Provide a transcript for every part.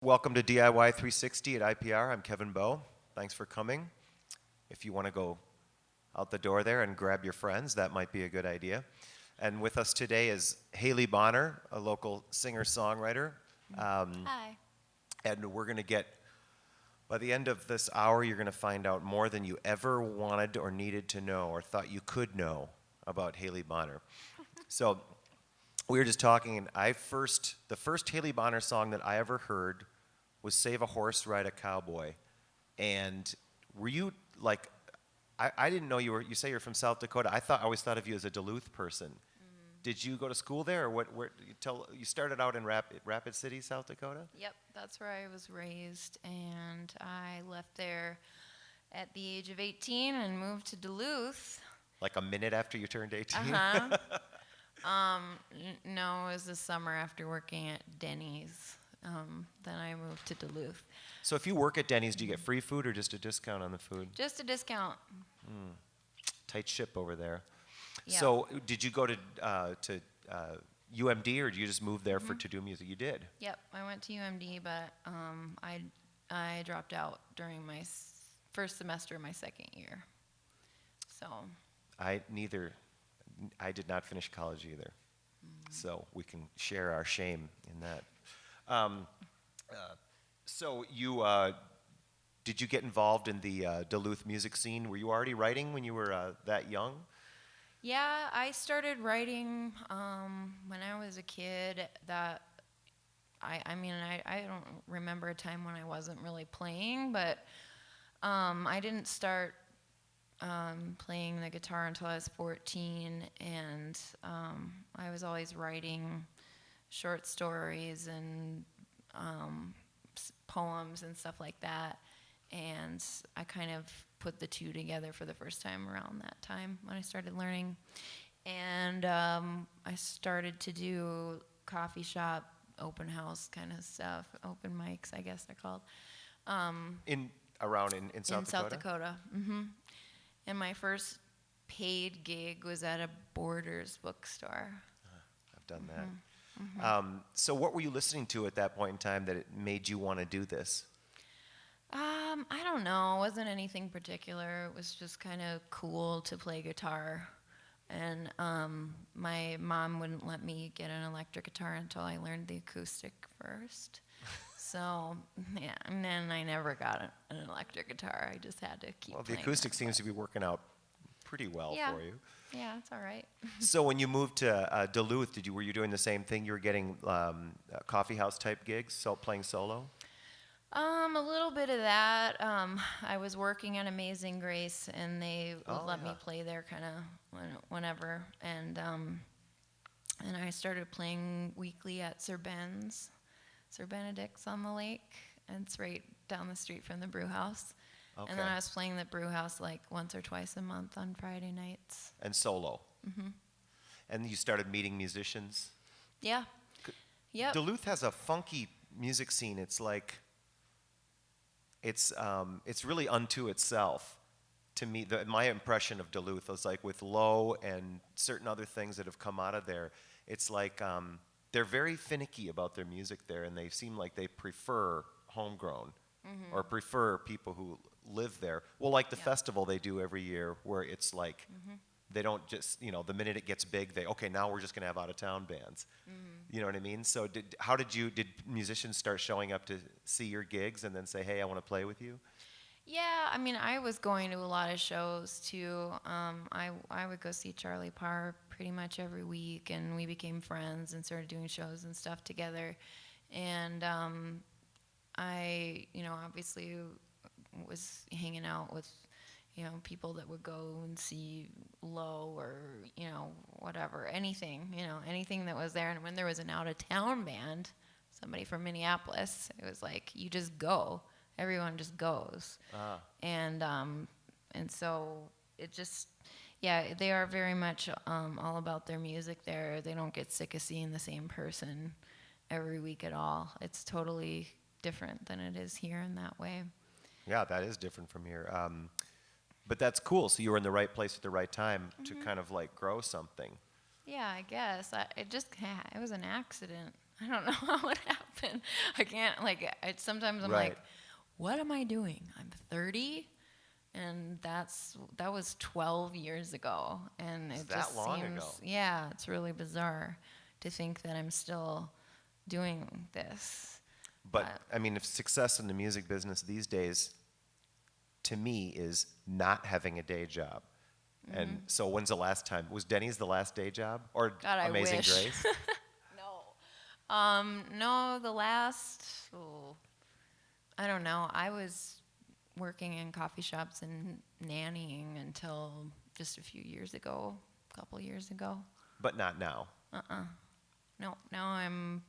Welcome to DIY 360 at IPR. I'm Kevin Bowe. Thanks for coming. If you want to go out the door there and grab your friends, that might be a good idea. And with us today is Haley Bonar, a local singer-songwriter. Hi. And we're going to get, by the end of this hour, you're going to find out more than you ever wanted or needed to know or thought you could know about Haley Bonar. So we were just talking, and the first Haley Bonar song that I ever heard was Save a Horse, Ride a Cowboy. And were you like, I didn't know you say you're from South Dakota. I always thought of you as a Duluth person. Did you go to school there, or you started out in Rapid City, South Dakota? Yep, that's where I was raised, and I left there at the age of 18 and moved to Duluth. Like a minute after you turned 18? No, it was the summer after working at Denny's. Then I moved to Duluth. So if you work at Denny's, do you get free food or just a discount on the food? Just a discount. Tight ship over there. Yep. So did you go to UMD, or did you just move there to do music? You did? Yep, I went to UMD, but I dropped out during my first semester of my second year. So I did not finish college either. So we can share our shame in that. So did you get involved in the Duluth music scene? Were you already writing when you were that young? yeah, I started writing when I was a kid. That I don't remember a time when I wasn't really playing, but I didn't start playing the guitar until I was 14, and I was always writing short stories and poems and stuff like that, and I kind of put the two together for the first time around that time when I started learning, and I started to do coffee shop, open house kind of stuff, open mics, I guess they're called. In South Dakota? In South Dakota, And my first paid gig was at a Borders bookstore. I've done that. So what were you listening to at that point in time that it made you want to do this? I don't know. It wasn't anything particular. It was just kind of cool to play guitar. And my mom wouldn't let me get an electric guitar until I learned the acoustic first. So, yeah, and then I never got an electric guitar. I just had to keep playing. Well, the acoustic seems to be working out pretty well for you. Yeah, it's all right. So when you moved to Duluth, were you doing the same thing? You were getting coffee house type gigs, playing solo? A little bit of that. I was working at Amazing Grace, and they would let me play there kind of whenever. And I started playing weekly at Sir Benedict's on the lake, and it's right down the street from the brew house. Okay. And then I was playing the brew house like once or twice a month on Friday nights. And solo? And you started meeting musicians? Yeah. Yep. Duluth has a funky music scene. It's like, it's really unto itself. To me, my impression of Duluth was like with Low and certain other things that have come out of there, it's like they're very finicky about their music there, and they seem like they prefer homegrown or prefer people who live there. Well, like the festival they do every year, where it's like they don't just, the minute it gets big, now we're just going to have out-of-town bands. You know what I mean? So did musicians start showing up to see your gigs and then say, hey, I want to play with you? Yeah, I was going to a lot of shows too. I would go see Charlie Parr pretty much every week, and we became friends and started doing shows and stuff together. And I, obviously was hanging out with, people that would go and see Low or, whatever, anything that was there. And when there was an out-of-town band, somebody from Minneapolis, it was like, you just go. Everyone just goes. And so it just, they are very much all about their music there. They don't get sick of seeing the same person every week at all. It's totally different than it is here in that way. Yeah, that is different from here. But that's cool. So you were in the right place at the right time to kind of like grow something. Yeah, I guess. It was an accident. I don't know how it happened. I can't, like, sometimes I'm Right. like, what am I doing? I'm 30, and that was 12 years ago, and It's it that just long seems, ago. yeah, it's really bizarre to think that I'm still doing this. But I mean, if success in the music business these days, to me, is not having a day job. And so, when's the last time? Was Denny's the last day job, or God, I Amazing wish. Grace? No, the last, I don't know. I was working in coffee shops and nannying until just a few years ago, a couple years ago. But not now. No, now I'm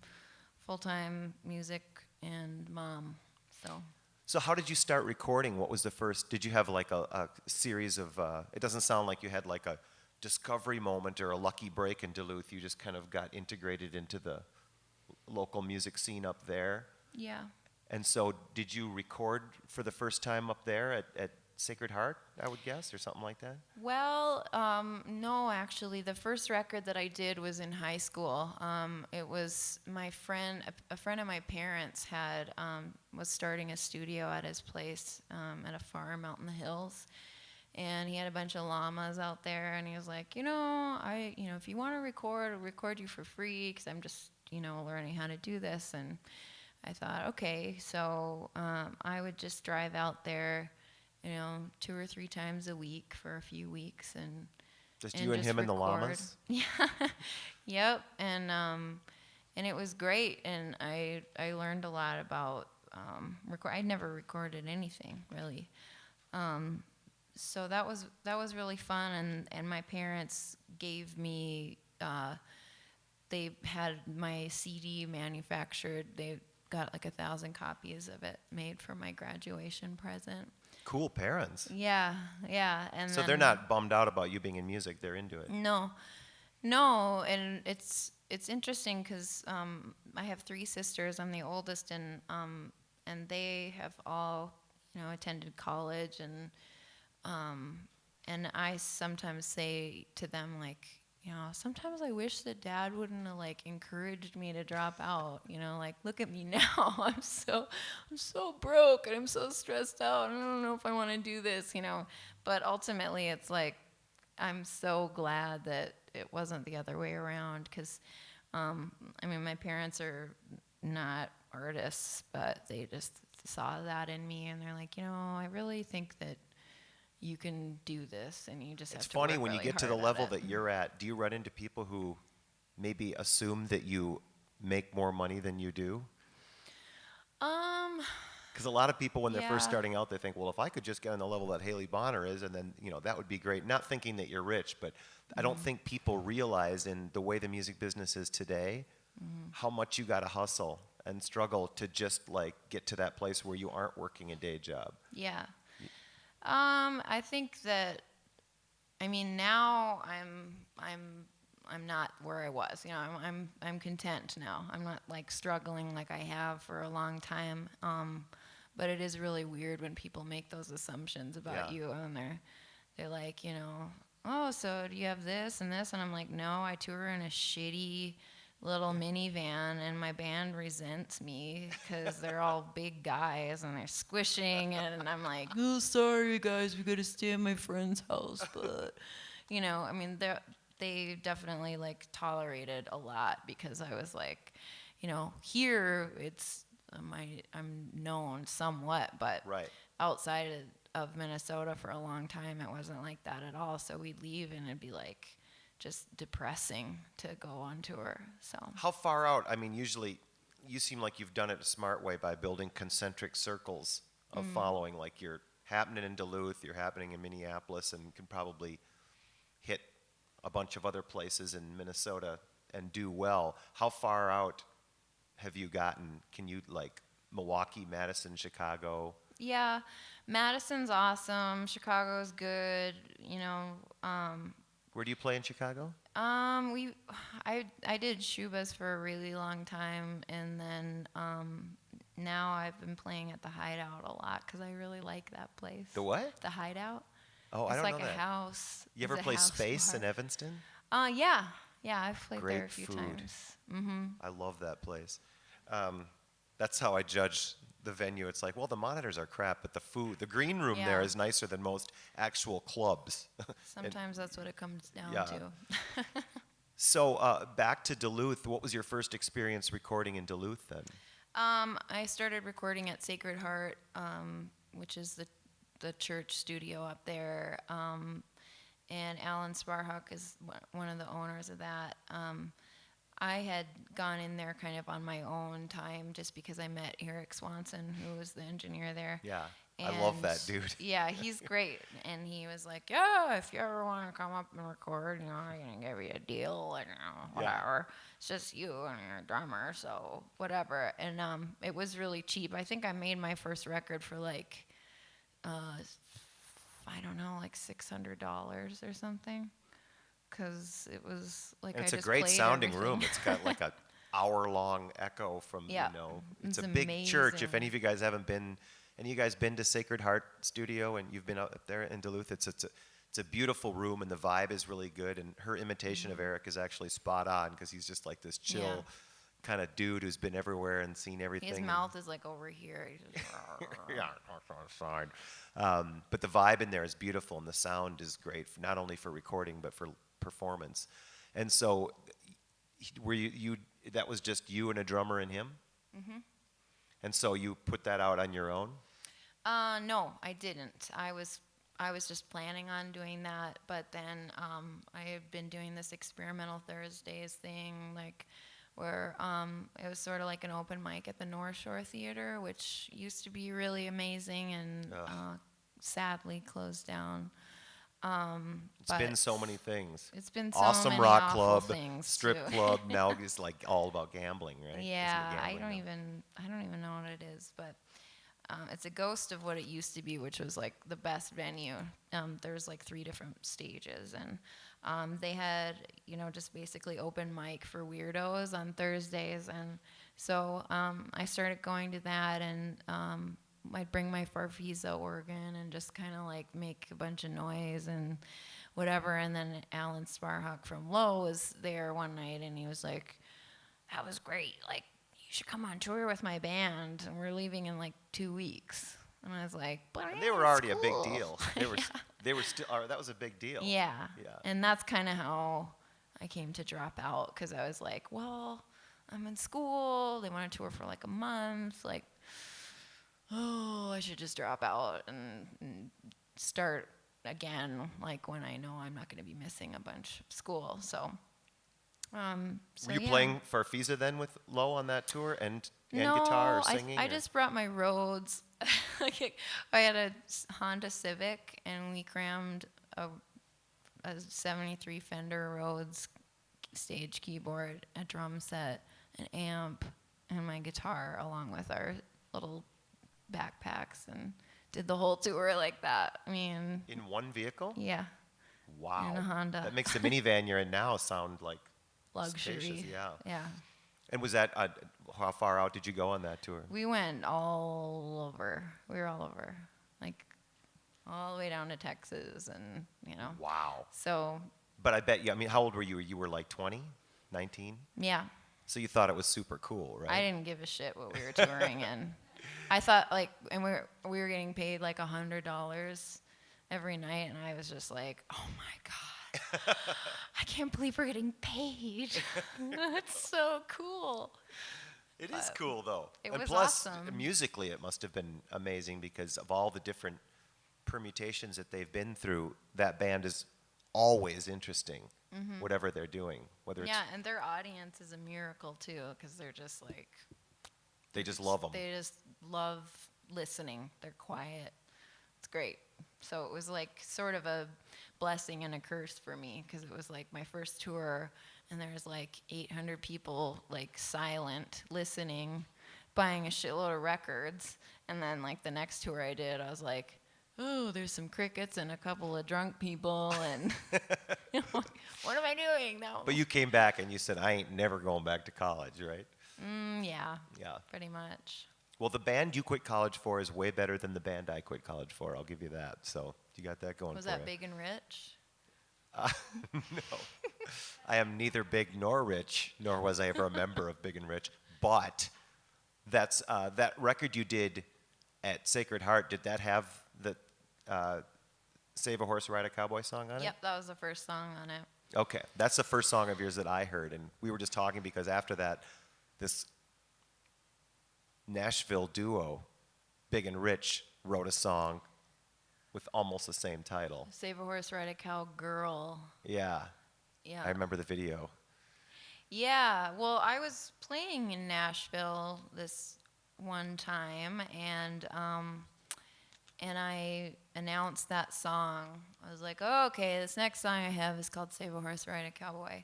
full-time music and mom, so. So, how did you start recording? What was the first? Did you have like a series of? It doesn't sound like you had like a discovery moment or a lucky break in Duluth. You just kind of got integrated into the local music scene up there. Yeah. And so, did you record for the first time up there at Sacred Heart, I would guess, or something like that? Well, no, actually, the first record that I did was in high school. It was my friend, a friend of my parents was starting a studio at his place at a farm out in the hills, and he had a bunch of llamas out there, and he was like, if you want to record, I'll record you for free, because I'm just, learning how to do this. And I thought, okay, so I would just drive out there, 2 or 3 times a week for a few weeks, and Just you and him and the record. llamas? Yeah, yep, and it was great, and I learned a lot about record. I never recorded anything really, so that was really fun, and my parents gave me. They had my CD manufactured. They got like 1,000 copies of it made for my graduation present. Cool parents. Yeah, and So then, they're not bummed out about you being in music. They're into it. No, and it's interesting because I have 3 sisters. I'm the oldest, and they have all attended college, and I sometimes say to them, like, sometimes I wish that Dad wouldn't have like encouraged me to drop out. Like, look at me now. I'm so broke, and I'm so stressed out. I don't know if I want to do this. But ultimately, it's like I'm so glad that it wasn't the other way around. Because my parents are not artists, but they just saw that in me, and they're like, I really think that you can do this, and you just have It's to work funny when you really get to the hard level at it. that you're at, do you run into people who maybe assume that you make more money than you do? Because a lot of people, when they're first Yeah. starting out, they think, well, if I could just get on the level that Haley Bonar is, and then, that would be great. Not thinking that you're rich, but I don't think people realize in the way the music business is today, how much you got to hustle and struggle to just like get to that place where you aren't working a day job. Yeah. I think that, now I'm not where I was. I'm content now. I'm not like struggling like I have for a long time. But it is really weird when people make those assumptions about Yeah. you, and they're like, oh, so do you have this and this? And I'm like, no, I tour in a shitty little minivan, and my band resents me because they're all big guys and they're squishing, and I'm like, oh, sorry guys, we gotta stay at my friend's house. But they definitely like tolerated a lot, because I was like, here it's I'm known somewhat, but Right. outside of Minnesota for a long time, it wasn't like that at all. So we'd leave, and it'd be like just depressing to go on tour. So How far out? Usually you seem like you've done it a smart way by building concentric circles of following. Like you're happening in Duluth, you're happening in Minneapolis, and can probably hit a bunch of other places in Minnesota and do well. How far out have you gotten? Can you like Milwaukee, Madison, Chicago? yeah, Madison's awesome. Chicago's good. Where do you play in Chicago? I did Shubas for a really long time, and then now I've been playing at the Hideout a lot because I really like that place. The what? The Hideout. Oh, I It's don't like know a that. house. You ever It's a play house Space bar. in Evanston? Yeah, Yeah, I've played there a Great few food. times. Mm-hmm. I love that place. That's how I judge the venue. It's like, well, the monitors are crap, but the food, the green room there Yeah. is nicer than most actual clubs. Sometimes that's what it comes down Yeah. to. So back to Duluth. What was your first experience recording in Duluth then? I started recording at Sacred Heart, which is the church studio up there. And Alan Sparhawk is one of the owners of that. I had gone in there kind of on my own time just because I met Eric Swanson, who was the engineer there. Yeah, I love that And, dude. Yeah, he's great. And he was like, yeah, if you ever want to come up and record, you know, I'm going to give you a deal and, you know, whatever. It's just you and you're a drummer, so whatever. And it was really cheap. I think I made my first record for like, I don't know, like $600 or something. Because it was like And it's I a just great played sounding everything. room. It's got like a hour-long echo from, Yeah, you know, it's it's a big church. If amazing. any of you guys haven't been, any of you guys been to Sacred Heart Studio and you've been up there in Duluth, it's a beautiful room and the vibe is really good. And her imitation of Eric is actually spot on because he's just like this chill Yeah. kind of dude who's been everywhere and seen everything. His mouth is like over here. He's just, Yeah, fine. But the vibe in there is beautiful, and the sound is great, not only for recording but for performance. And so, were you? That was just you and a drummer and him. Mm-hmm. And so you put that out on your own. No, I didn't. I was just planning on doing that, but then I have been doing this experimental Thursdays thing, like where it was sort of like an open mic at the North Shore Theater, which used to be really amazing and sadly closed down. It's been so many things. It's been so awesome many rock awful club, things strip too. club. Now it's like all about gambling, right? Isn't it Yeah, I gambling don't even know what it is, but it's a ghost of what it used to be, which was like the best venue. There's like 3 different stages, and they had, you know, just basically open mic for weirdos on Thursdays, and so I started going to that, and I'd bring my Farfisa organ and just kind of like make a bunch of noise and whatever. And then Alan Sparhawk from Low was there one night, and he was like, "That was great. Like, you should come on tour with my band, and we're leaving in like 2 weeks." And I was like, "But And they were already a big deal. They were still. That was a big deal. Yeah. Yeah. And that's kind of how I came to drop out, because I was like, well, I'm in school. They want to tour for like a month. Like, oh, I should just drop out and start again, like when I know I'm not going to be missing a bunch of school. So, Were you yeah. playing Farfisa then with Low on that tour and No, guitar or singing? I or- just brought my Rhodes. Like, I had a Honda Civic, and we crammed a 73 Fender Rhodes stage keyboard, a drum set, an amp, and my guitar, along with our little backpacks, and did the whole tour like that. I mean, in one vehicle. yeah, Wow. in a Honda. That makes the minivan you're in now sound like luxury. spacious, yeah. Yeah. And was that how far out did you go on that tour? We went all over. We were all over, like all the way down to Texas, and you know. Wow. So But I bet you. I mean, how old were you? You were like 20, 19. yeah, So you thought it was super cool, right? I didn't give a shit what we were touring in. I thought like, and we were getting paid like $100 every night, and I was just like, oh my god, I can't believe we're getting paid. That's so cool. It is cool though. It and was plus, awesome. musically, it must have been amazing because of all the different permutations that they've been through. That band is always interesting, whatever they're doing. Whether Yeah, and their audience is a miracle too, because they're just like, they just love them. they just love listening. They're quiet. It's great. So it was like sort of a blessing and a curse for me, because it was like my first tour, and there was like 800 people like silent listening, buying a shitload of records. And then like the next tour I did, I was like, oh, there's some crickets and a couple of drunk people, and you know, what am I doing now? But you came back and you said, I ain't never going back to college, right? Yeah, Yeah. pretty much. Well, the band you quit college for is way better than the band I quit college for. I'll give you that. So you got that going Was for that you. Big and Rich? No, I am neither big nor rich, nor was I ever a member of Big and Rich. But that's that record you did at Sacred Heart. Did that have the "Save a Horse, Ride a Cowboy" song on it? Yep, that was the first song on it. Okay, that's the first song of yours that I heard, and we were just talking because after that, this Nashville duo, Big and Rich, wrote a song with almost the same title. Save a Horse, Ride a Cow Girl. Yeah, Yeah. I remember the video. Yeah, well, I was playing in Nashville this one time, and I announced that song. I was like, oh, okay, this next song I have is called Save a Horse, Ride a Cowboy.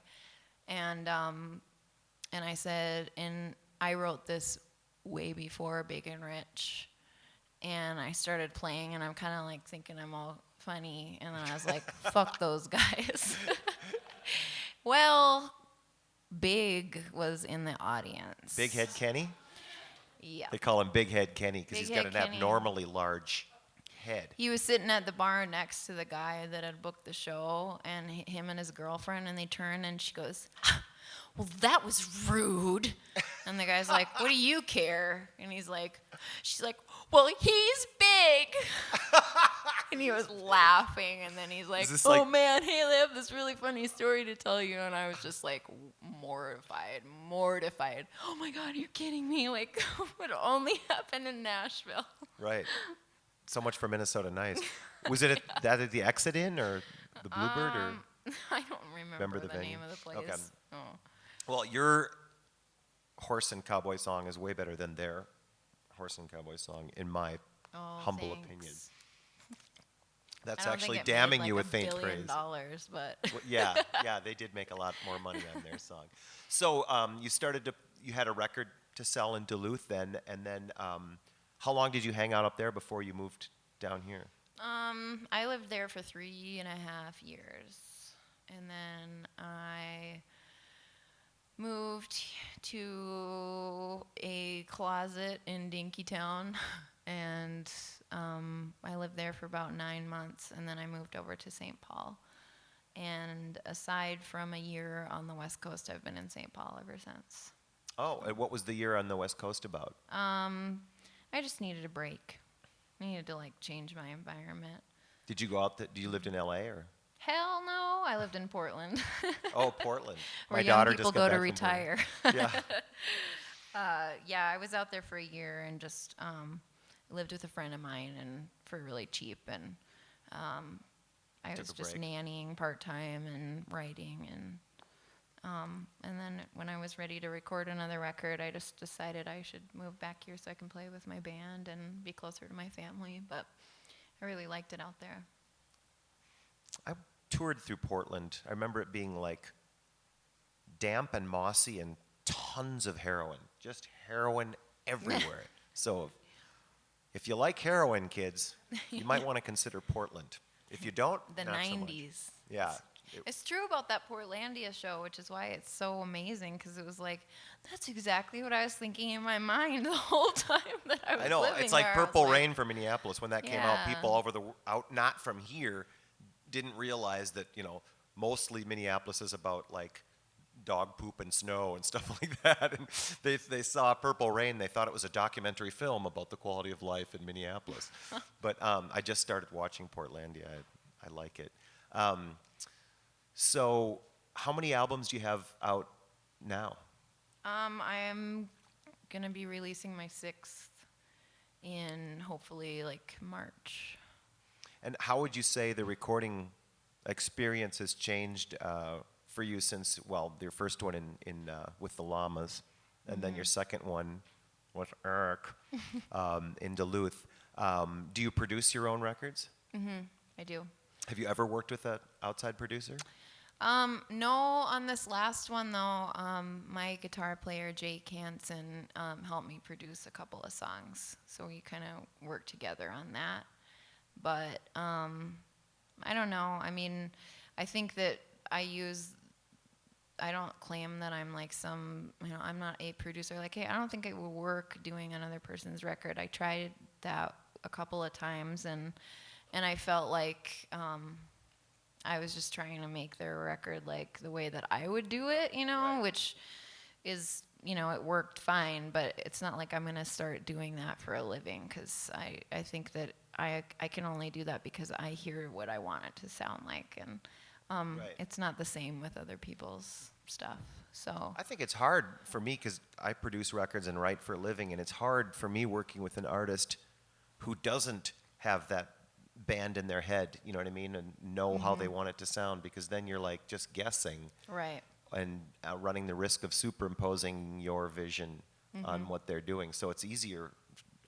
And I said, and I wrote this way before Big and Rich. And I started playing, and I'm kind of like thinking I'm all funny. And then I was like, fuck those guys. Well, Big was in the audience. Big Head Kenny? Yeah. They call him Big Head Kenny because he's Big got Head an Kenny. abnormally large head. He was sitting at the bar next to the guy that had booked the show, and him and his girlfriend, and they turn, and she goes, well, that was rude. And the guy's like, what do you care? And she's like, well, he's big. And he was laughing, and then he's like, oh, man, Haley, I have this really funny story to tell you. And I was just like mortified. Oh, my God, you're kidding me. Like, what only happened in Nashville? Right. So much for Minnesota Nice. Was it that at the Exit Inn or the Bluebird? Or I don't remember the venue? name of the place. Okay. Oh. Well, your horse and cowboy song is way better than their horse and cowboy song, in my humble thanks. opinion. That's I don't actually think it damning made you like with faint $1 billion, praise. but Well, yeah, they did make a lot more money on their song. So you had a record to sell in Duluth then, and then how long did you hang out up there before you moved down here? I lived there for 3.5 years, and then I moved to a closet in Dinkytown, and I lived there for about 9 months, and then I moved over to St. Paul. And aside from a year on the West Coast, I've been in St. Paul ever since. Oh, and what was the year on the West Coast about? I just needed a break. I needed to change my environment. Did you go out? You lived in L.A. or? Hell no, I lived in Portland. Oh, Portland. Where My daughter young people just got go back to from retire. Portland. Yeah, I was out there for a year and just lived with a friend of mine and for really cheap, and I Took was a just break. nannying part-time and writing, and then when I was ready to record another record, I just decided I should move back here so I can play with my band and be closer to my family, but I really liked it out there. I toured through Portland. I remember it being damp and mossy and tons of heroin. Just heroin everywhere. So if you like heroin, kids, you might want to consider Portland. If you don't, The not so much. 90s. Yeah. It's true about that Portlandia show, which is why it's so amazing, because it was that's exactly what I was thinking in my mind the whole time that I was I know. living It's like there. I was Purple Rain from Minneapolis. When that came out, Yeah. people out not from here didn't realize that, mostly Minneapolis is about dog poop and snow and stuff like that. And they saw Purple Rain, they thought it was a documentary film about the quality of life in Minneapolis. But I just started watching Portlandia. I like it. So how many albums do you have out now? I am going to be releasing my 6th in hopefully March. And how would you say the recording experience has changed for you since, your first one in with the Llamas, and then your second one with Eric in Duluth? Do you produce your own records? I do. Have you ever worked with an outside producer? No, on this last one though, my guitar player Jake Hansen helped me produce a couple of songs, so we kind of worked together on that. But I don't know. I mean, I think that I don't claim that I'm I'm not a producer. Hey, I don't think it would work doing another person's record. I tried that a couple of times, and I felt I was just trying to make their record like the way that I would do it, you know, Right. which is, you know, it worked fine, but it's not like I'm going to start doing that for a living, because I think that I can only do that because I hear what I want it to sound like, and Right. it's not the same with other people's stuff. So I think it's hard for me because I produce records and write for a living, and it's hard for me working with an artist who doesn't have that band in their head, you know what I mean, and know how they want it to sound, because then you're like just guessing right. and running the risk of superimposing your vision on what they're doing. So it's easier.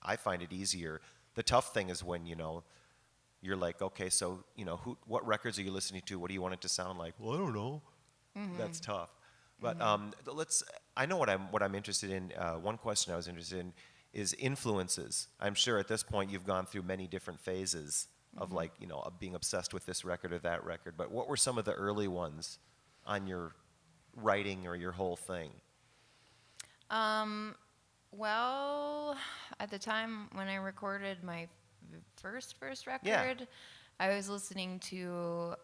I find it easier. The tough thing is when, you know, you're like, okay, so, you know, what records are you listening to? What do you want it to sound like? Well, I don't know. That's tough. But I know what I'm interested in. One question I was interested in is influences. I'm sure at this point you've gone through many different phases of like, you know, of being obsessed with this record or that record. But what were some of the early ones on your writing or your whole thing? Well, at the time when I recorded my first record, Yeah. I was listening to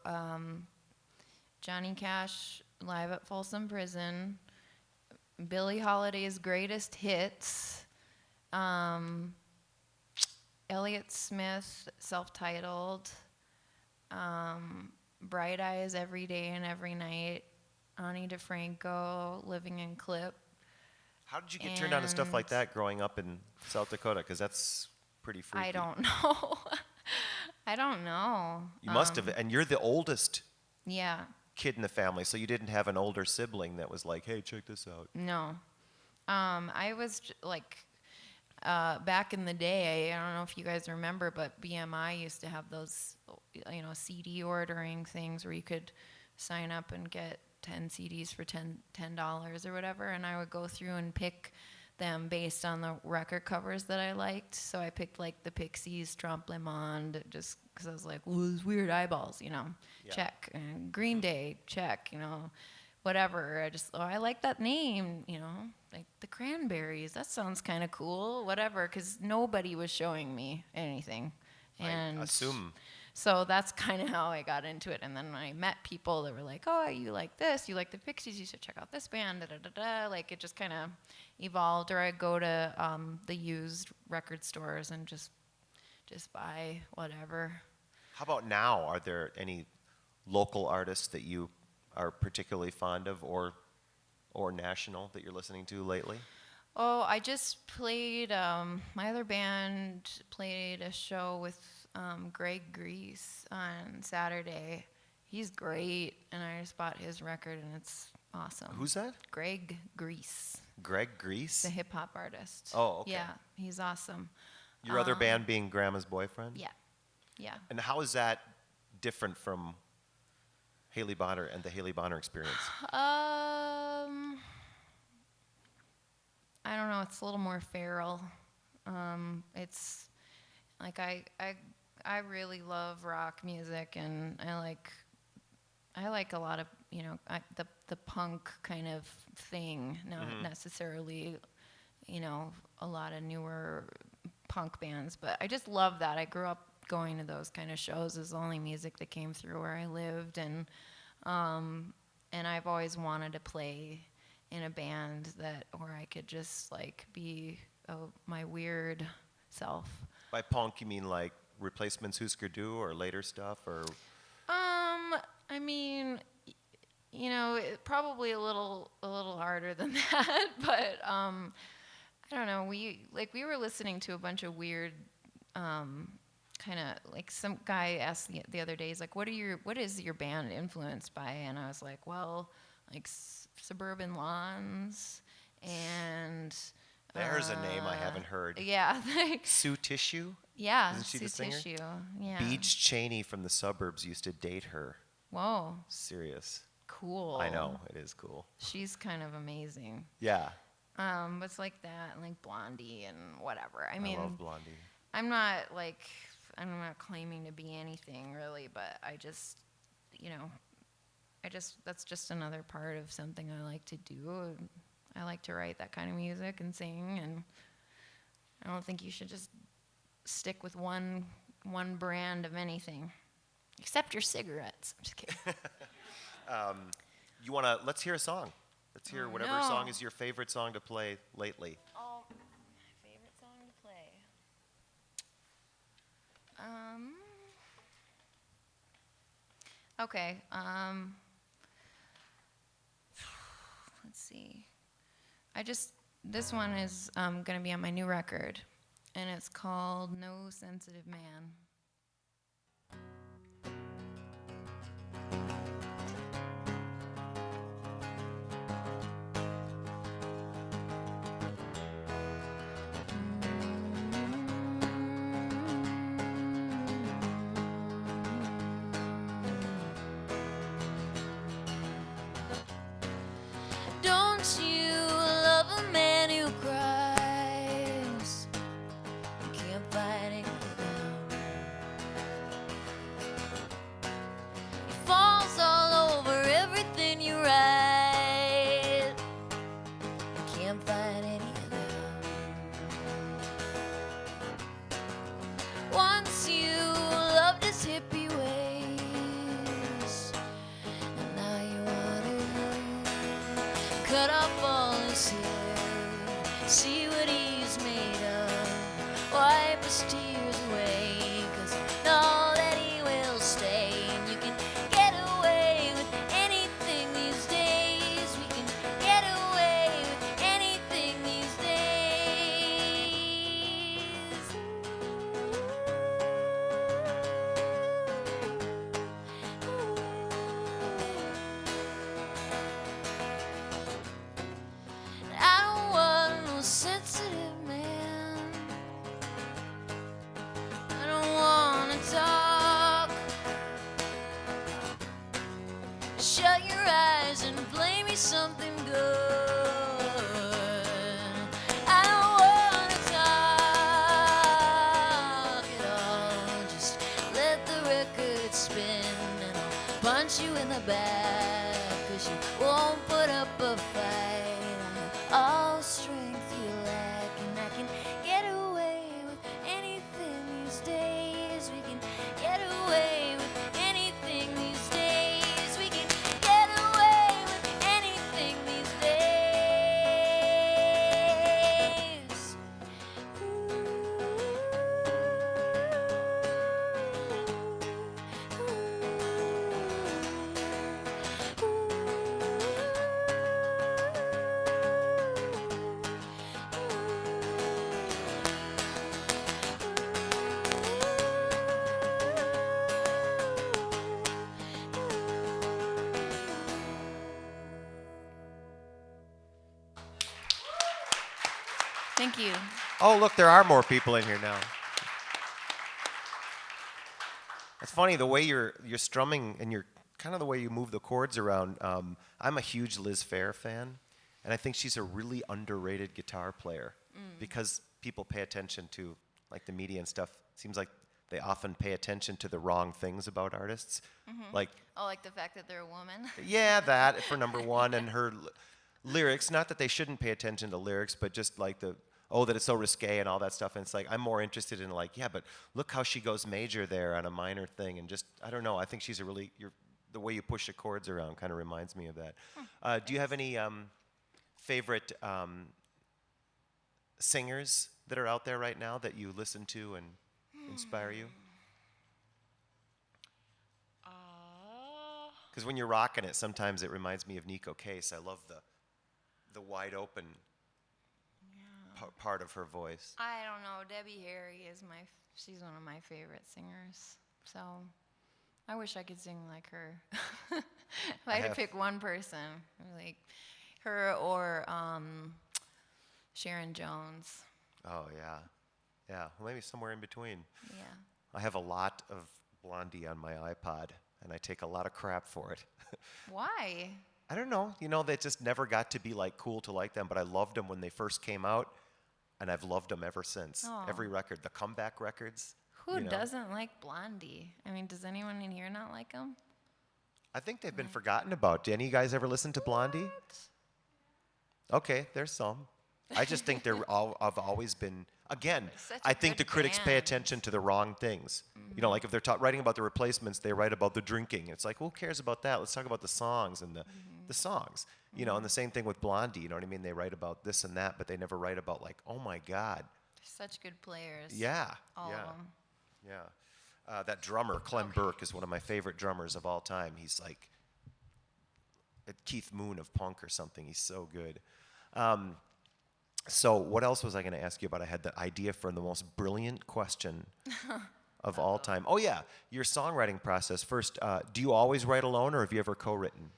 Johnny Cash live at Folsom Prison, Billie Holiday's greatest hits, Elliott Smith, self-titled, Bright Eyes Every Day and Every Night, Ani DeFranco, Living in Clip. How did you get turned on to stuff like And that growing up in South Dakota? Because that's pretty freaky. I don't know. I don't know. You must have, and you're the oldest Yeah, kid in the family, so you didn't have an older sibling that was like, hey, check this out. no. I was like, back in the day, I don't know if you guys remember, but BMI used to have those, you know, CD ordering things where you could sign up and get 10 CDs for $10 or whatever, and I would go through and pick them based on the record covers that I liked. So I picked like the Pixies, Trompe Le Monde, just because I was like, well, those weird eyeballs, you know, Yeah. check. And Green Day, check, you know, whatever. I like that name, you know, like the Cranberries. That sounds kind of cool, whatever, because nobody was showing me anything. And I assume. so that's kind of how I got into it. And then when I met people that were like, oh, you like this, you like the Pixies, you should check out this band, da da da da. Like it just kind of evolved. Or I'd go to the used record stores and just buy whatever. How about now? Are there any local artists that you are particularly fond of, or national that you're listening to lately? Oh, I just played, my other band played a show with Greg Grease on Saturday. He's great, and I just bought his record, and it's awesome. Who's that? Greg Grease, Greg Grease? the hip-hop artist. Oh, okay. Yeah, he's awesome. Your other band being Grandma's Boyfriend? Yeah, yeah. And how is that different from Haley Bonar and the Haley Bonar experience? I don't know. It's a little more feral. It's like I really love rock music, and I like a lot of, you know, the punk kind of thing, not necessarily, you know, a lot of newer punk bands, but I just love that. I grew up going to those kind of shows. It was the only music that came through where I lived, and I've always wanted to play in a band where I could just like be my weird self. By punk, you mean like Replacements, Husker Du, or later stuff, or? I mean, you know, probably a little harder than that, but I don't know. We were listening to a bunch of weird, kind of like some guy asked the other day. He's like, "What is your band influenced by?" And I was like, "Well, like Suburban Lawns and." There's a name I haven't heard. Yeah, like Sue Tissue? yeah, Isn't she the Sue singer? Tissue. Yeah. Beach Cheney from the suburbs used to date her. Whoa, Serious. cool. I know, it is cool. She's kind of amazing. Yeah. But it's like that, and like Blondie and whatever. I mean, I love Blondie. I'm not claiming to be anything really, but I just, you know, that's just another part of something I like to do. I like to write that kind of music and sing, and I don't think you should just stick with one brand of anything. Except your cigarettes. I'm just kidding. Let's hear a song. Let's hear whatever song is your favorite song to play lately. Oh, my favorite song to play. Okay. Let's see. This one is going to be on my new record, and it's called No Sensitive Man. Don't you love a man who cries? Can't fight it down. He falls all over everything you write. Can't fight it down. Once you loved his hippie ways, and now you want to cut off all his hair, see what he's made of, wipe his tears away, 'cause know that he will stay, and you can get away with anything these days, we can get away with anything these days. I don't want no sensitive man. I don't want to talk. Shut your eyes and play me something good. I don't want to talk at all. Just let the record spin and I'll punch you in the back, 'cause you won't put up a fight. I have all strength you lack, and I can get away with anything these days. We can get away with anything these days. We can get away with anything these days. Thank you. Oh, look, there are more people in here now. It's funny the way you're strumming and you're kind of the way you move the chords around. I'm a huge Liz Phair fan, and I think she's a really underrated guitar player because people pay attention to like the media and stuff. Seems like they often pay attention to the wrong things about artists, like Oh, like the fact that they're a woman? yeah, that for number one, and her lyrics. Not that they shouldn't pay attention to lyrics, but just like that it's so risque and all that stuff. And it's like I'm more interested in like, yeah, but look how she goes major there on a minor thing, and just I don't know. I think she's the way you push the chords around kind of reminds me of that. Do you have any favorite singers that are out there right now that you listen to and inspire you? Because when you're rocking it, sometimes it reminds me of Nico Case. I love the wide open part of her voice. I don't know. Debbie Harry is she's one of my favorite singers. So I wish I could sing like her. If I had to pick one person, like her or Sharon Jones. Oh, yeah. Yeah, well, maybe somewhere in between. Yeah. I have a lot of Blondie on my iPod, and I take a lot of crap for it. Why? I don't know. They just never got to be like cool to like them, but I loved them when they first came out, and I've loved them ever since. Oh. Every record, the comeback records. Who doesn't like Blondie? I mean, does anyone in here not like them? I think they've been forgotten about. Do any of you guys ever listen to Blondie? What? Okay, there's some. I just think I've always been again, Such I a think the good critics pay band. attention to the wrong things. You know, like if they're writing about the Replacements, they write about the drinking. It's like, who cares about that? Let's talk about the songs and the songs. You know, and the same thing with Blondie. You know what I mean? They write about this and that, but they never write about like, oh my God. Such good players. Yeah. All yeah. of them. Yeah. That drummer, Clem Burke, is one of my favorite drummers of all time. He's like Keith Moon of punk or something. He's so good. So what else was I going to ask you about? I had the idea for the most brilliant question of all time. Oh, yeah, your songwriting process. First, do you always write alone, or have you ever co-written?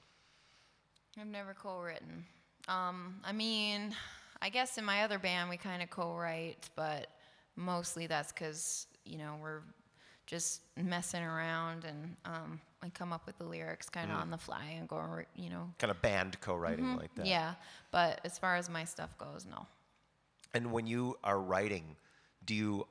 I've never co-written. I mean, I guess in my other band we kind of co-write, but mostly that's because, you know, we're just messing around and I come up with the lyrics kind of on the fly and go, you know. Kind of band co-writing like that. Yeah, but as far as my stuff goes, no. And when you are writing, do you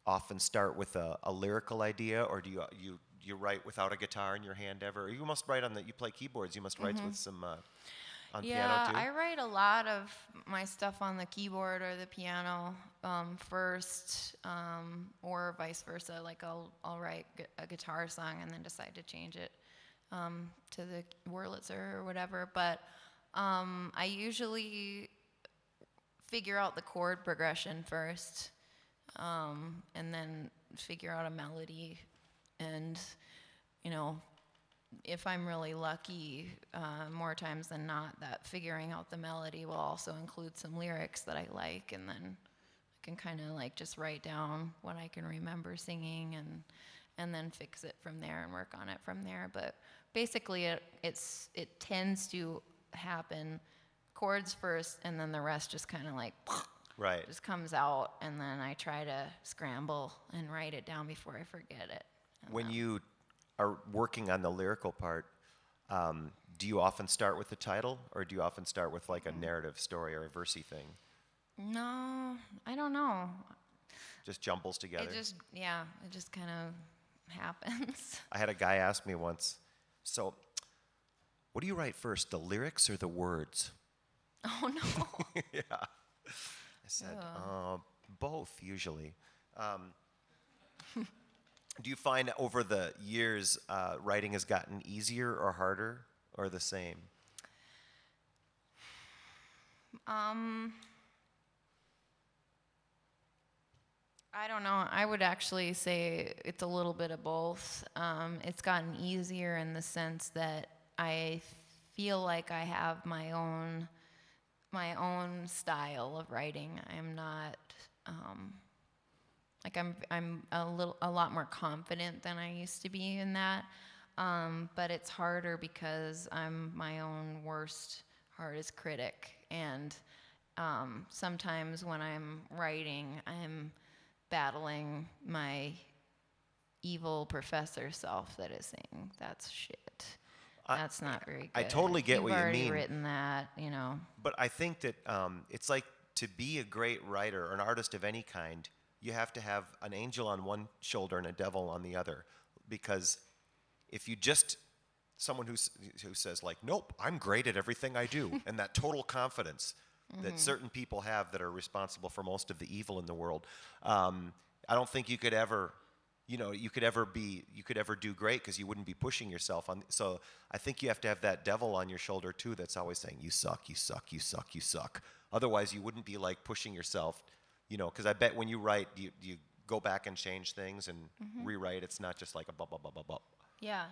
often start with a lyrical idea, or do you write without a guitar in your hand ever? You must write you play keyboards. You must write with some on piano too. I write a lot of my stuff on the keyboard or the piano first, or vice versa. Like I'll write a guitar song and then decide to change it to the Wurlitzer or whatever. But I usually figure out the chord progression first, and then figure out a melody. And, you know, if I'm really lucky, more times than not, that figuring out the melody will also include some lyrics that I like, and then I can kind of like just write down what I can remember singing, and then fix it from there and work on it from there. But basically, it tends to happen chords first, and then the rest just kind of like Right. just comes out, and then I try to scramble and write it down before I forget it. When you are working on the lyrical part, do you often start with the title, or do you often start with like a narrative story or a versy thing? No, I don't know. Just jumbles together? It just kind of happens. I had a guy ask me once, so what do you write first, the lyrics or the words? Oh, no. Yeah. I said, both, usually. Do you find over the years writing has gotten easier or harder or the same? I don't know. I would actually say it's a little bit of both. It's gotten easier in the sense that I feel like I have my own style of writing. I'm not like I'm a lot more confident than I used to be in that. But it's harder because I'm my own hardest critic, and sometimes when I'm writing, I'm battling my evil professor self that is saying, that's shit. That's not very good. I totally get what you mean. You've already written that, you know. But I think that it's like to be a great writer or an artist of any kind, you have to have an angel on one shoulder and a devil on the other. Because if you just, someone who says like, nope, I'm great at everything I do, and that total confidence that certain people have that are responsible for most of the evil in the world, I don't think you could ever, you could ever do great, because you wouldn't be pushing yourself on. So I think you have to have that devil on your shoulder too, that's always saying, you suck, you suck, you suck, you suck. Otherwise you wouldn't be like pushing yourself, because I bet when you write, you go back and change things and rewrite. It's not just like a blah, blah, blah, blah, blah. Yeah.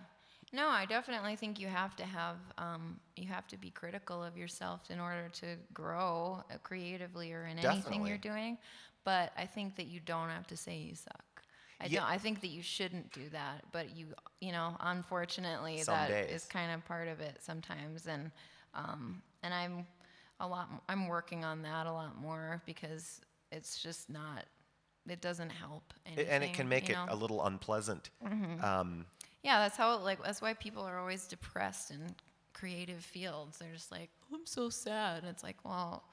No, I definitely think you have to be critical of yourself in order to grow creatively or in anything you're doing. But I think that you don't have to say you suck. I think that you shouldn't do that, but unfortunately, Some that days. is kind of part of it sometimes, and I'm working on that a lot more, because it's just not, it doesn't help anything. And it can make it a little unpleasant. Yeah, that's why people are always depressed in creative fields. They're just like, oh, I'm so sad. And it's like, well,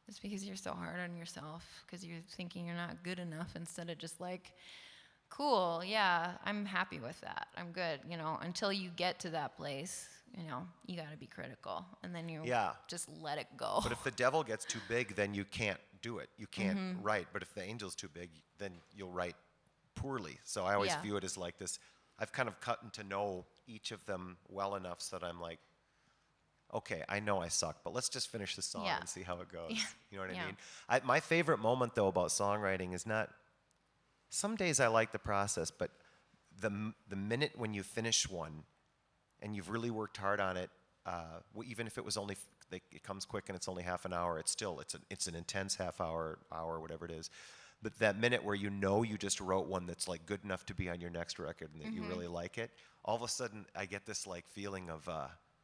it's because you're so hard on yourself, because you're thinking you're not good enough, instead of just like, cool, yeah, I'm happy with that. I'm good, until you get to that place, you got to be critical, and then you Yeah. just let it go. But if the devil gets too big, then you can't do it. You can't write. But if the angel's too big, then you'll write poorly. So I always view it as like this. I've kind of gotten to know each of them well enough so that I'm like, okay, I know I suck, but let's just finish the song and see how it goes. You know what I mean? My favorite moment, though, about songwriting is not, some days I like the process, but the minute when you finish one and you've really worked hard on it, even if it was only, it comes quick and it's only half an hour, it's an intense half hour, whatever it is. But that minute where you just wrote one that's like good enough to be on your next record and that you really like it, all of a sudden I get this like feeling of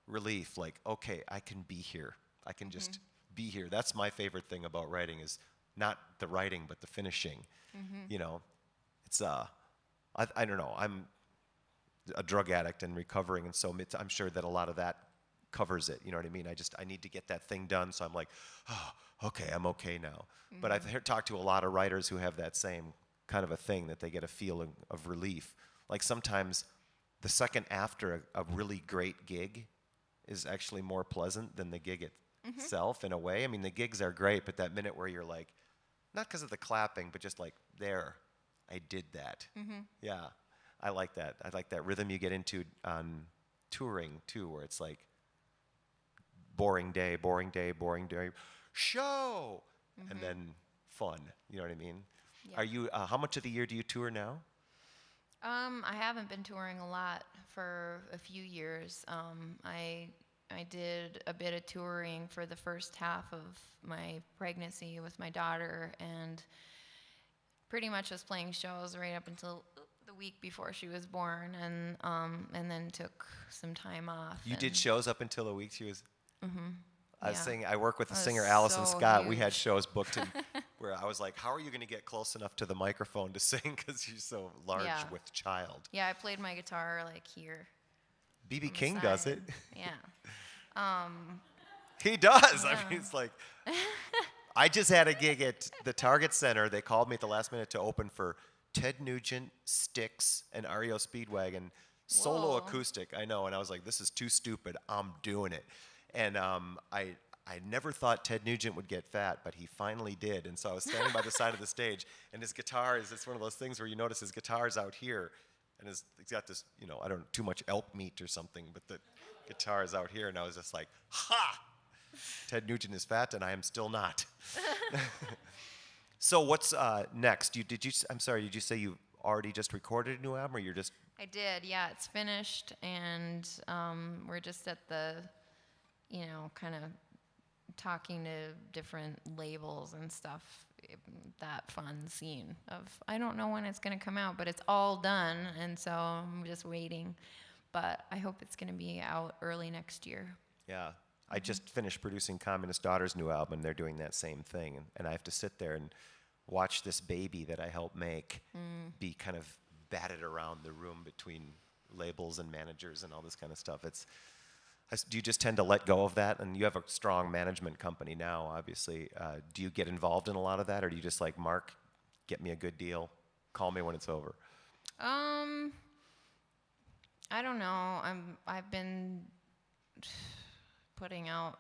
relief, like, okay, I can be here. I can just be here. That's my favorite thing about writing, is not the writing, but the finishing. It's, I don't know, I'm a drug addict and recovering, and so I'm sure that a lot of that covers it. You know what I mean? I need to get that thing done, so I'm like, oh, okay, I'm okay now. But I've talked to a lot of writers who have that same kind of a thing, that they get a feeling of relief. Like sometimes the second after a really great gig is actually more pleasant than the gig itself, in a way. I mean, the gigs are great, but that minute where you're like, not because of the clapping, but just like, there, I did that. Yeah, I like that. I like that rhythm you get into on touring too, where it's like, boring day, show, and then fun. You know what I mean? Yeah. Are you? How much of the year do you tour now? I haven't been touring a lot for a few years. I did a bit of touring for the first half of my pregnancy with my daughter, and pretty much was playing shows right up until the week before she was born, and then took some time off. You did shows up until the week she was. I was saying, I work with the singer so Allison Scott. huge. We had shows booked in where I was like, how are you going to get close enough to the microphone to sing, because she's so large with child? Yeah, I played my guitar like here. B.B. King does it. Yeah. He does. I mean, it's like, I just had a gig at the Target Center. They called me at the last minute to open for Ted Nugent, Styx, and REO Speedwagon. Solo acoustic, I know. And I was like, this is too stupid. I'm doing it. And I never thought Ted Nugent would get fat, but he finally did. And so I was standing by the side of the stage, and his guitar it's one of those things where you notice his guitar's out here, and he's got this, I don't know, too much elk meat or something, but the guitar is out here, and I was just like, ha! Ted Nugent is fat, and I am still not. So what's next? Did you say you already just recorded a new album, or you're just... I did, yeah. It's finished, and we're just at the... kind of talking to different labels and stuff, that fun scene of, I don't know when it's going to come out, but it's all done, and so I'm just waiting. But I hope it's going to be out early next year. Yeah. I just finished producing Communist Daughter's new album, and they're doing that same thing. And I have to sit there and watch this baby that I helped make be kind of batted around the room between labels and managers and all this kind of stuff. Do you just tend to let go of that? And you have a strong management company now, obviously. Do you get involved in a lot of that, or do you just like, Mark, get me a good deal, call me when it's over? I don't know. I've been putting out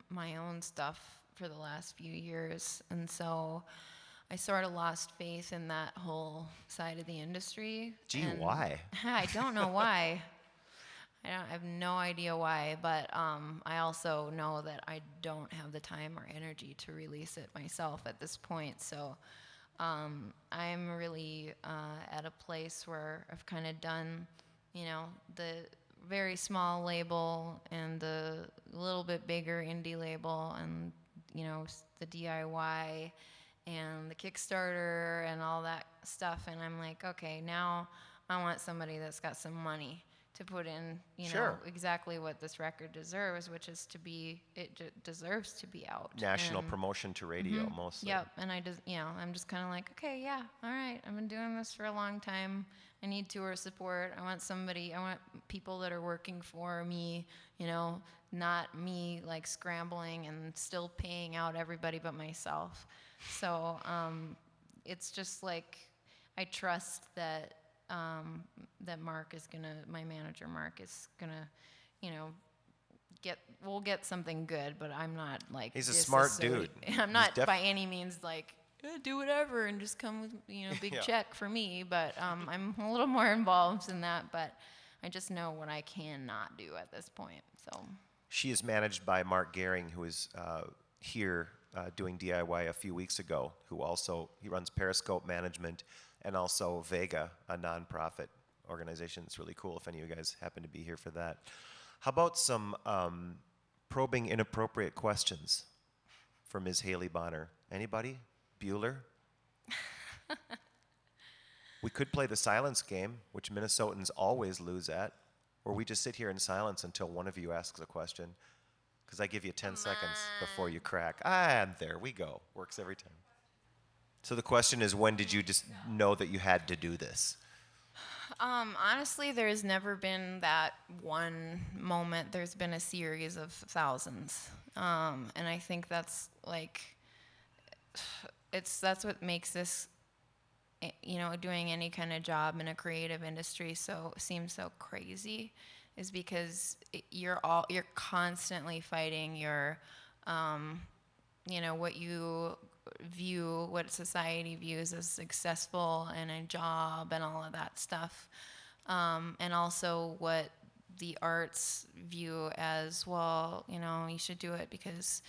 my own stuff for the last few years, and so I sort of lost faith in that whole side of the industry. Gee, why? I don't know why. I have no idea why, but I also know that I don't have the time or energy to release it myself at this point. So I'm really at a place where I've kind of done, the very small label and the little bit bigger indie label, and the DIY and the Kickstarter and all that stuff. And I'm like, okay, now I want somebody that's got some money to put in, Sure. exactly what this record deserves, which is deserves to be out. National promotion to radio, mostly. Yep, and I'm just kind of like, okay, yeah, all right, I've been doing this for a long time. I need tour support. I want people that are working for me, not me like scrambling and still paying out everybody but myself. So it's just like, I trust that that my manager Mark is gonna, we'll get something good, but I'm not like He's a smart dude. I'm not by any means like do whatever and just come with big Yeah. check for me. But I'm a little more involved in that. But I just know what I cannot do at this point. So She is managed by Mark Gehring, who is here doing DIY a few weeks ago, he runs Periscope Management and also Vega, a nonprofit organization. It's really cool if any of you guys happen to be here for that. How about some probing inappropriate questions for Ms. Haley Bonar? Anybody? Bueller? We could play the silence game, which Minnesotans always lose at, where we just sit here in silence until one of you asks a question, because I give you 10 seconds before you crack. And there we go. Works every time. So the question is, when did you just know that you had to do this? Honestly, there's never been that one moment. There's been a series of thousands. And I think that's like, that's what makes this, doing any kind of job in a creative industry seems so crazy, is because you're constantly fighting your, what society views as successful and a job and all of that stuff. And also what the arts view as, well, you should do it because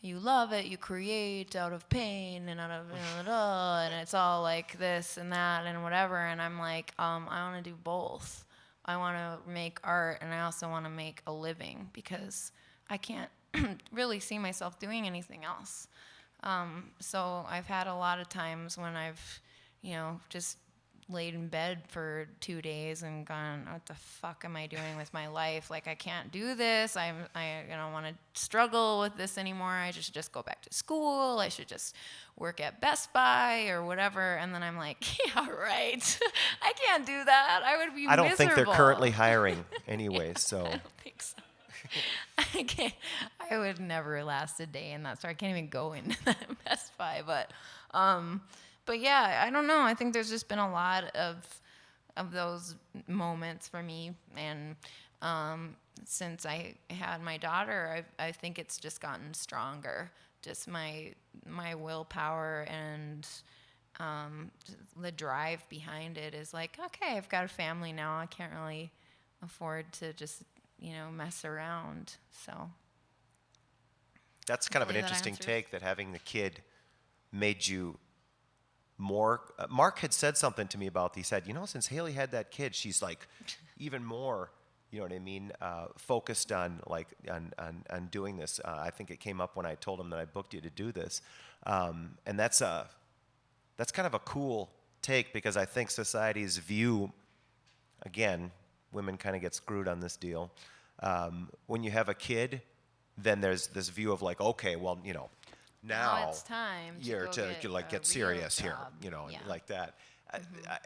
you love it, you create out of pain and out of, and it's all like this and that and whatever. And I'm like, I want to do both. I want to make art and I also want to make a living because I can't really see myself doing anything else. So I've had a lot of times when I've, just laid in bed for 2 days and gone, what the fuck am I doing with my life? Like, I can't do this. I don't want to struggle with this anymore. I should just go back to school. I should just work at Best Buy or whatever. And then I'm like, yeah, right. I can't do that. I would be miserable. I don't think they're currently hiring anyway, so. I don't think so. I would never last a day in that store. I can't even go into that Best Buy. But yeah, I don't know. I think there's just been a lot of those moments for me. And since I had my daughter, I think it's just gotten stronger. Just my willpower and the drive behind it is like, okay, I've got a family now. I can't really afford to just mess around. So That's kind of an interesting take, that having the kid made you more. Mark had said something to me about. He said, since Haley had that kid, she's like even more. You know what I mean? Focused on on doing this. I think it came up when I told him that I booked you to do this, and that's kind of a cool take, because I think society's view, again, women kind of get screwed on this deal. When you have a kid, then there's this view of like, okay, well, now it's time to get serious here, Yeah. like that.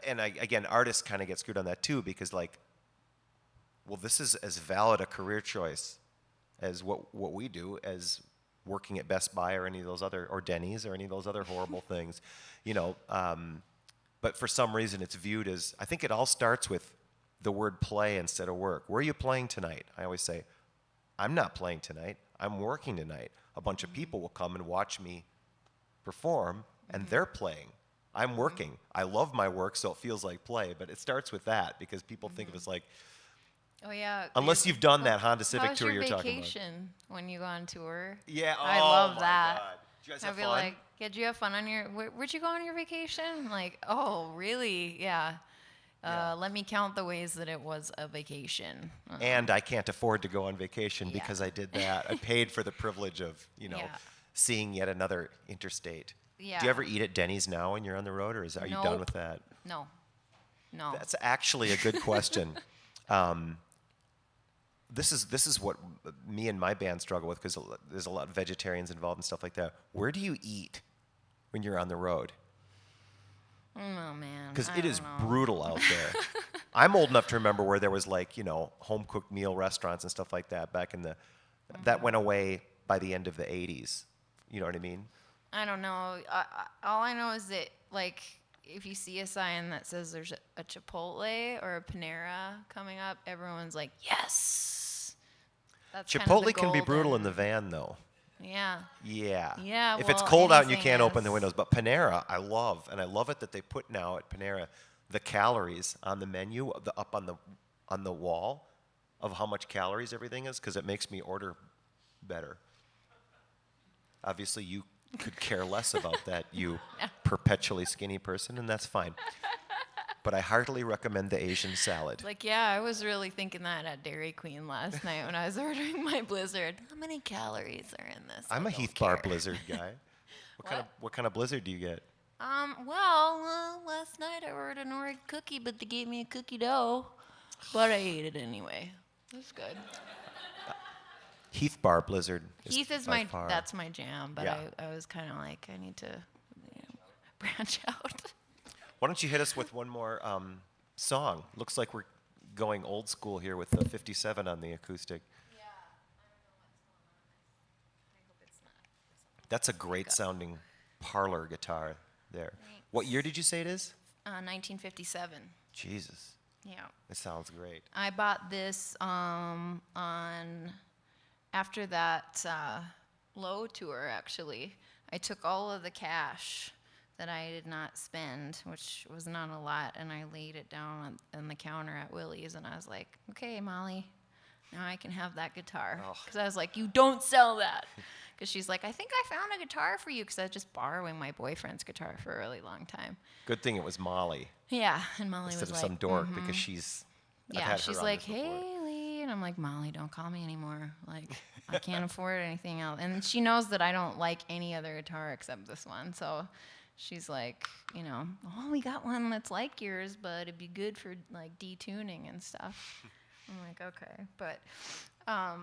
And again, artists kind of get screwed on that too, because like, well, this is as valid a career choice as what we do, as working at Best Buy or any of those other, or Denny's or any of those other horrible things, but for some reason it's viewed as, I think it all starts with the word play instead of work. Where are you playing tonight? I always say, I'm not playing tonight. I'm working tonight. A bunch of people will come and watch me perform, and they're playing. I'm working. I love my work, so it feels like play. But it starts with that, because people think of us like, oh yeah. unless you've done that Honda Civic tour you're talking about. How's your vacation when you go on tour? Yeah, I love that. God. Did you guys I'd have be fun? like, did you have fun on your? Where'd you go on your vacation? Like, oh, really? Yeah. Let me count the ways that it was a vacation. And I can't afford to go on vacation Yeah. because I did that. I paid for the privilege of, Yeah. seeing yet another interstate. Yeah. Do you ever eat at Denny's now when you're on the road, or are you done Nope. with that? No. That's actually a good question. This is what me and my band struggle with, because there's a lot of vegetarians involved and stuff like that. Where do you eat when you're on the road? Oh man. Because I it is don't know. brutal out there. I'm old enough to remember where there was home cooked meal restaurants and stuff like that back in that went away by the end of the 80s. You know what I mean? I don't know. All I know is that, like, if you see a sign that says there's a Chipotle or a Panera coming up, everyone's like, yes. That's kind of the Chipotle can be brutal in golden- the van, though. Yeah. Yeah. Yeah, If it's well, cold out and you anything can't open the is. windows. But Panera, I love, and I love it that they put now at Panera the calories on the menu, up on the wall, of how much calories everything is, because it makes me order better. Obviously, you could care less about that, you perpetually skinny person, and that's fine. But I heartily recommend the Asian salad. Like, yeah, I was really thinking that at Dairy Queen last night when I was ordering my Blizzard. How many calories are in this? I'm I a don't Heath Bar care. Blizzard guy. What kind of Blizzard do you get? Well, last night I ordered an Oreo cookie, but they gave me a cookie dough. But I ate it anyway. It was good. Heath Bar Blizzard. Heath is by far. that's my jam, but Yeah. I was kind of like, I need to branch out. Why don't you hit us with one more song? Looks like we're going old school here with the 57 on the acoustic. Yeah, I don't know what's going on. I hope it's not. That's a great sounding parlor guitar there. What year did you say it is? 1957. Jesus, Yeah. it sounds great. I bought this on after that Low tour, actually. I took all of the cash that I did not spend, which was not a lot, and I laid it down on the counter at Willie's, and I was like, okay, Molly, now I can have that guitar. Because I was like, you don't sell that. Because she's like, I think I found a guitar for you, because I was just borrowing my boyfriend's guitar for a really long time. Good thing it was Molly Yeah, and Molly instead was of like, some dork because she's. I've yeah, had her she's on like, this before. Haley, and I'm like, Molly, don't call me anymore. Like, I can't afford anything else. And she knows that I don't like any other guitar except this one. So she's like, oh, we got one that's like yours, but it'd be good for like detuning and stuff. I'm like, okay, but I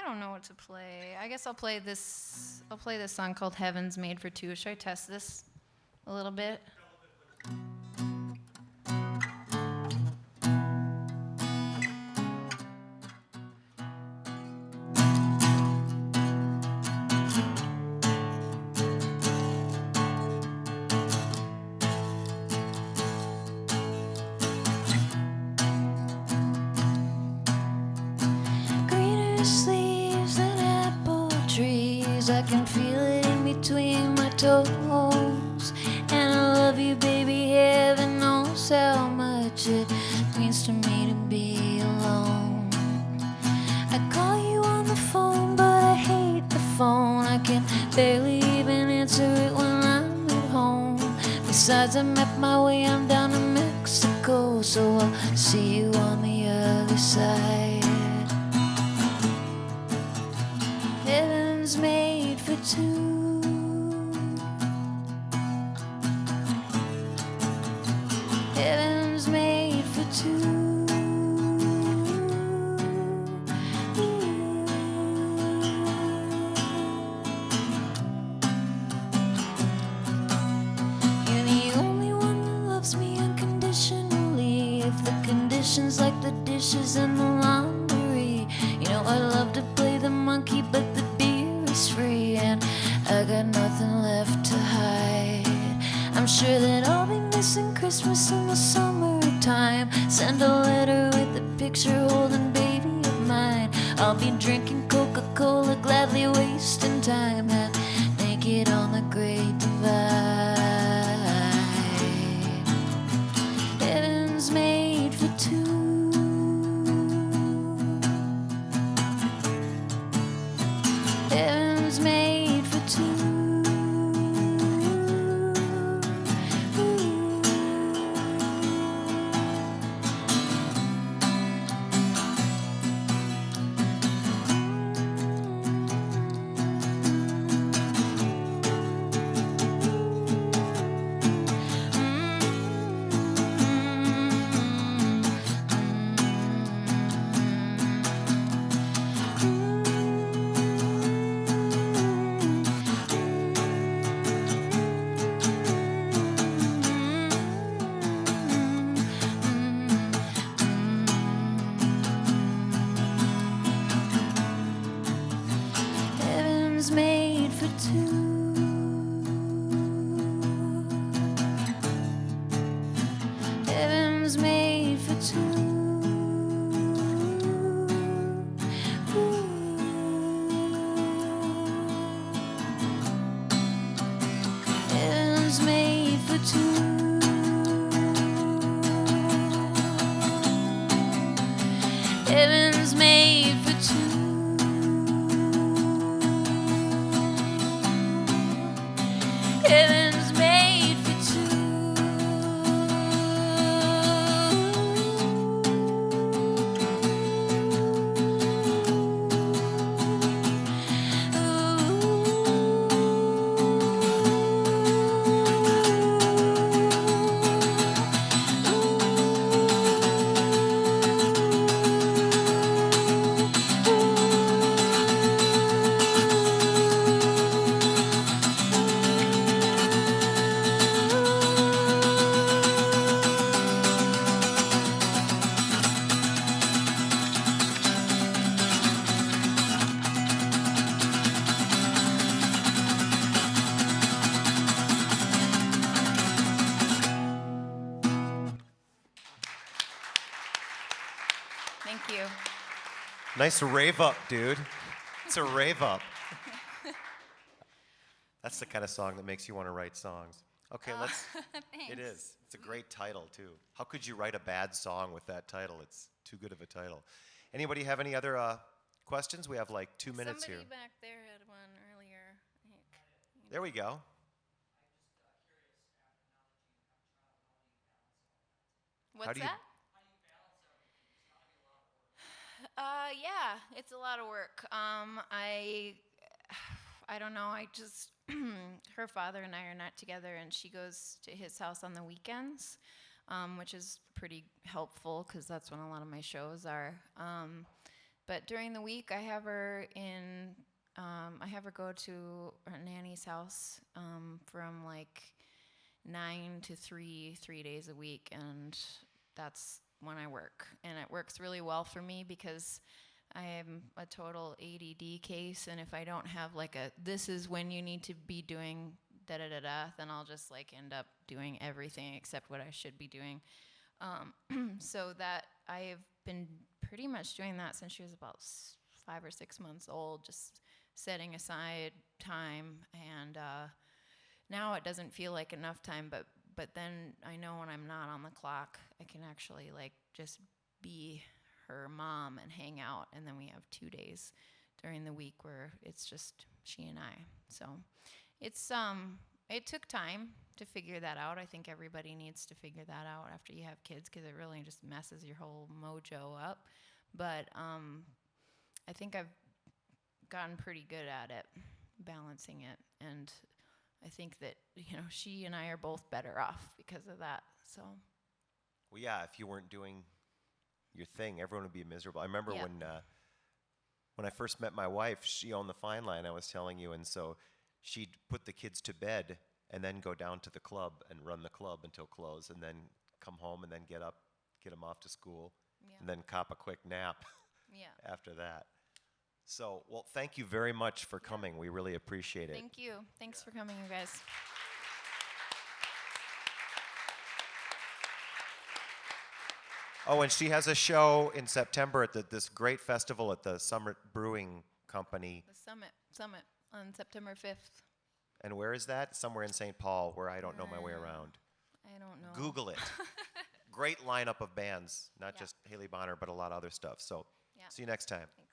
don't know what to play. I guess I'll play this. I'll play this song called "Heaven's Made for Two." Should I test this a little bit? Sleeves and apple trees, I can feel it in between my toes. And I love you, baby, heaven knows how much it means to me to be alone. I call you on the phone, but I hate the phone. I can barely even answer it when I'm at home. Besides, I map my way, I'm down to Mexico, so I'll see you on the other side. Heaven's made for two. Heaven's made for two. You're the only one that loves me unconditionally. If the conditions like the dishes and the laundry, I love to play the monkey, but the beer is free, and I got nothing left to hide. I'm sure that I'll be missing Christmas in the summertime. Send a letter with a picture holding baby of mine. I'll be drinking Coca-Cola, gladly wasting time, and naked on the Great Divide. Heaven's made for two. Heaven's made for two. you. Nice rave up, dude. It's a rave up. That's the kind of song that makes you want to write songs. Okay, let's. Thanks. It is. It's a great title, too. How could you write a bad song with that title? It's too good of a title. Anybody have any other questions? We have like 2 minutes Somebody here. back there had one earlier. I think. There we go. What's do you- that? Yeah, it's a lot of work. I don't know. I just her father and I are not together, and she goes to his house on the weekends, which is pretty helpful because that's when a lot of my shows are. But during the week, I have her go to her nanny's house from like 9 to 3 days a week, and that's when I work. And it works really well for me because I am a total ADD case, and if I don't have like this is when you need to be doing da-da-da-da, then I'll just like end up doing everything except what I should be doing. So that I have been pretty much doing that since she was about 5 or 6 months old, just setting aside time, and now it doesn't feel like enough time, but then I know when I'm not on the clock, I can actually like just be her mom and hang out, and then we have 2 days during the week where it's just she and I. So it's it took time to figure that out. I think everybody needs to figure that out after you have kids because it really just messes your whole mojo up. But I think I've gotten pretty good at it, balancing it, and I think that she and I are both better off because of that. So. Well, yeah, if you weren't doing your thing, everyone would be miserable. I remember when I first met my wife, she owned the Fine Line, I was telling you, and so she'd put the kids to bed and then go down to the club and run the club until close, and then come home and then get up, get them off to school, and then cop a quick nap after that. So, well, thank you very much for coming. We really appreciate it. Thank you. Thanks for coming, you guys. Oh, and she has a show in September at this great festival at the Summit Brewing Company. The Summit on September 5th. And where is that? Somewhere in St. Paul, where I don't know my way around. I don't know. Google it. Great lineup of bands, not just Haley Bonar, but a lot of other stuff. So, see you next time. Thanks.